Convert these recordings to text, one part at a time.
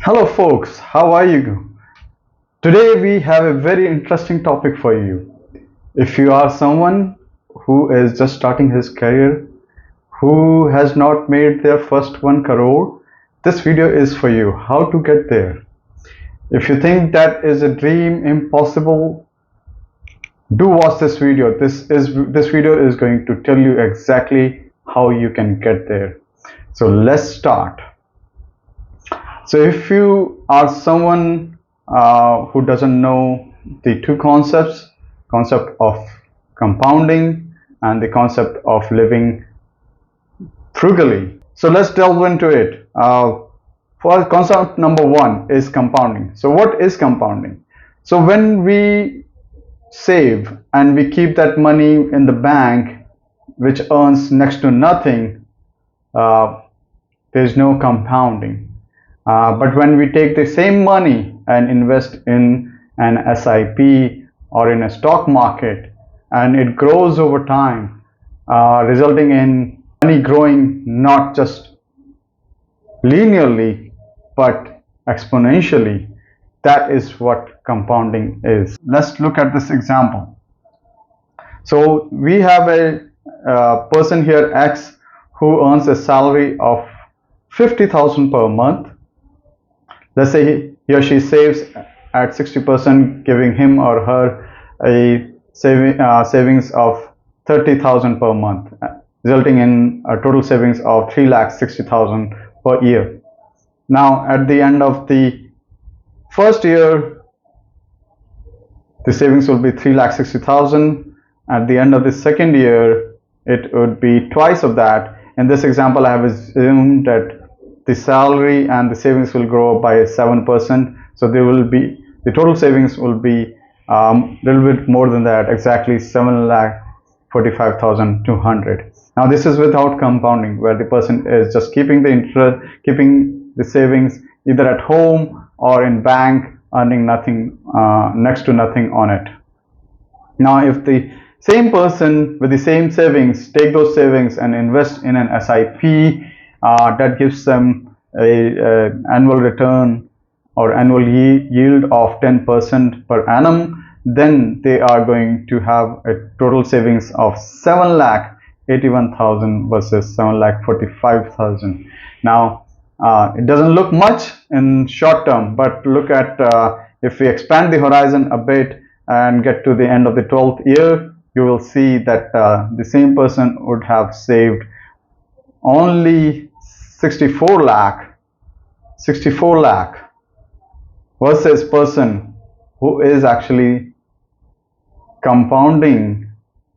Hello folks, how are you? Today we have a very interesting topic for you. If you are someone who is just starting his career, who has not made their first 1 crore, this video is for you. How to get there. If you think that is a dream impossible, do watch this video. This video is going to tell you exactly how you can get there. So let's start. So if you are someone who doesn't know the two concept of compounding and the concept of living frugally. So let's delve into it. For concept number one is compounding. So what is compounding? So when we save and we keep that money in the bank, which earns next to nothing, uh, there's no compounding. But when we take the same money and invest in an SIP or in a stock market, and it grows over time, resulting in money growing not just linearly but exponentially, that is what compounding is. Let's look at this example. So we have a person here, X, who earns a salary of 50,000 per month. Let's say he or she saves at 60%, giving him or her a savings of 30,000 per month, resulting in a total savings of 3,60,000 per year. Now, at the end of the first year, the savings will be 3,60,000. At the end of the second year, it would be twice of that. In this example, I have assumed that the salary and the savings will grow by 7%. So the total savings will be a little bit more than that, exactly 7,45,200. Now this is without compounding, where the person is just keeping the interest, keeping the savings either at home or in bank, earning nothing, next to nothing on it. Now if the same person with the same savings take those savings and invest in an SIP, that gives them a annual return or annual yield of 10% per annum, then they are going to have a total savings of 7,81,000 versus 7,45,000. Now it doesn't look much in short term, but look at if we expand the horizon a bit and get to the end of the 12th year, you will see that the same person would have saved only 64 lakh versus person who is actually compounding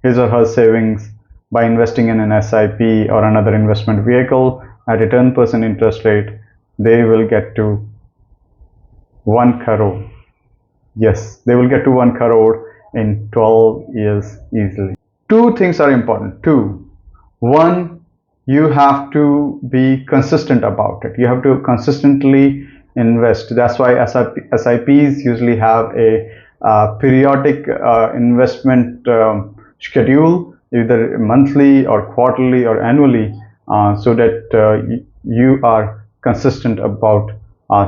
his or her savings by investing in an SIP or another investment vehicle at a 10% interest rate. They will get to 1 crore. Yes, they will get to 1 crore in 12 years easily. Two things are important. One, you have to be consistent about it. You have to consistently invest. That's why SIPs usually have a periodic investment schedule, either monthly or quarterly or annually, so that you are consistent about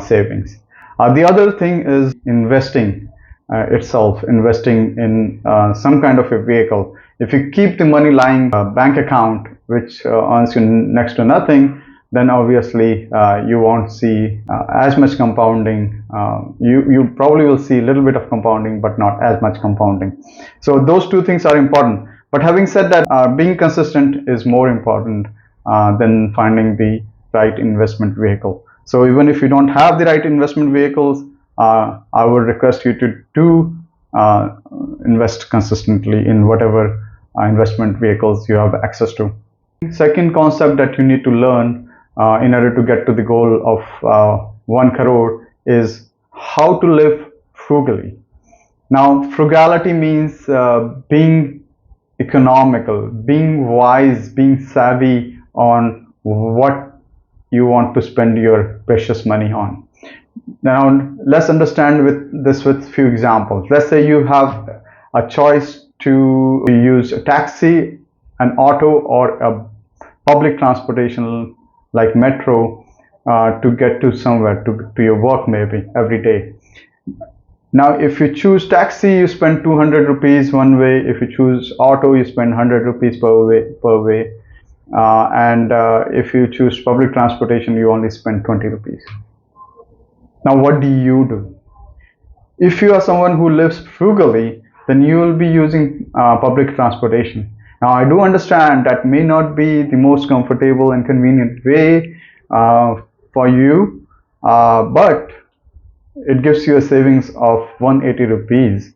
savings. The other thing is investing itself, investing in some kind of a vehicle. If you keep the money lying bank account, which earns you next to nothing, then obviously you won't see as much compounding. You probably will see a little bit of compounding, but not as much compounding. So those two things are important. But having said that, being consistent is more important than finding the right investment vehicle. So even if you don't have the right investment vehicles, I would request you to invest consistently in whatever investment vehicles you have access to. Second concept that you need to learn in order to get to the goal of 1 crore is how to live frugally. Now, frugality means being economical, being wise, being savvy on what you want to spend your precious money on. Now, let's understand with few examples. Let's say you have a choice to use a taxi, an auto, or a public transportation like metro to get to somewhere, to your work maybe every day. Now, if you choose taxi, you spend 200 rupees one way. If you choose auto, you spend 100 rupees per way. And if you choose public transportation, you only spend 20 rupees. Now, what do you do? If you are someone who lives frugally, then you will be using public transportation. Now, I do understand that may not be the most comfortable and convenient way for you, but it gives you a savings of 180 rupees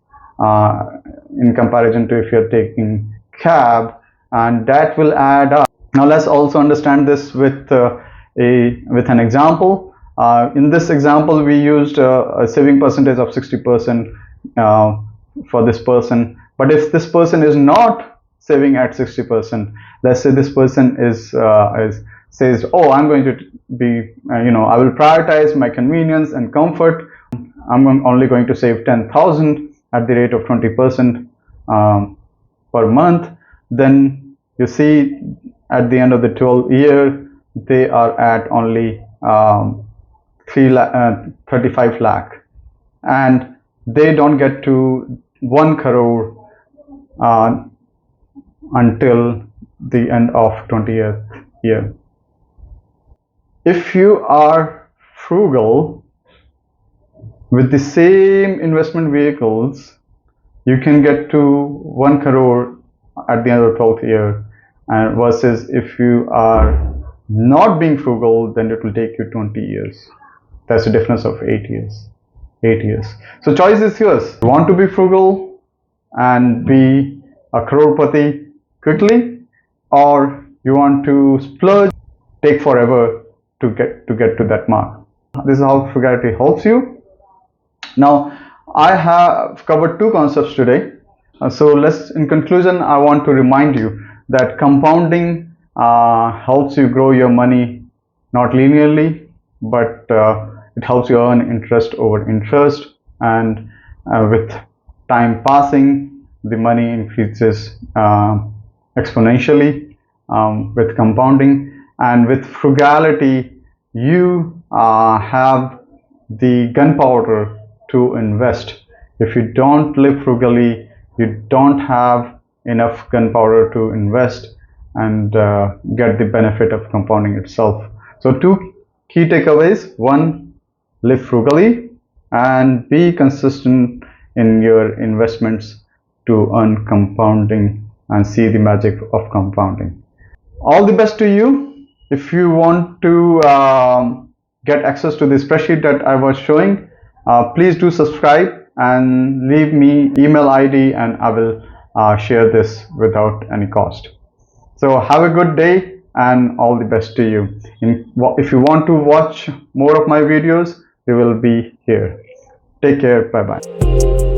in comparison to if you're taking cab, and that will add up. Now let's also understand this with an example. In this example, we used a saving percentage of 60% for this person. But if this person is not saving at 60%, let's say this person says, oh, I'm going to be, I will prioritize my convenience and comfort. I'm only going to save 10,000 at the rate of 20% per month. Then you see at the end of the 12th year, they are at only 35 lakh, and they don't get to 1 crore until the end of 20th year. If you are frugal with the same investment vehicles, you can get to 1 crore at the end of the 12th year, and versus if you are not being frugal, then it will take you 20 years. That's a difference of 8 years. 8 years. So choice is yours. You want to be frugal and be a crorepati quickly, or you want to splurge, take forever to get to that mark. This is how frugality helps you. Now, I have covered two concepts today. So in conclusion, I want to remind you that compounding helps you grow your money not linearly, but it helps you earn interest over interest, and with time passing, the money increases exponentially with compounding. And with frugality, you have the gunpowder to invest. If you don't live frugally, you don't have enough gunpowder to invest and get the benefit of compounding itself. So two key takeaways: one, live frugally, and be consistent in your investments to earn compounding and see the magic of compounding. All the best to you. If you want to get access to the spreadsheet that I was showing, please do subscribe and leave me email ID, and I will share this without any cost. So have a good day and all the best to you. If you want to watch more of my videos, they will be here. Take care. Bye bye.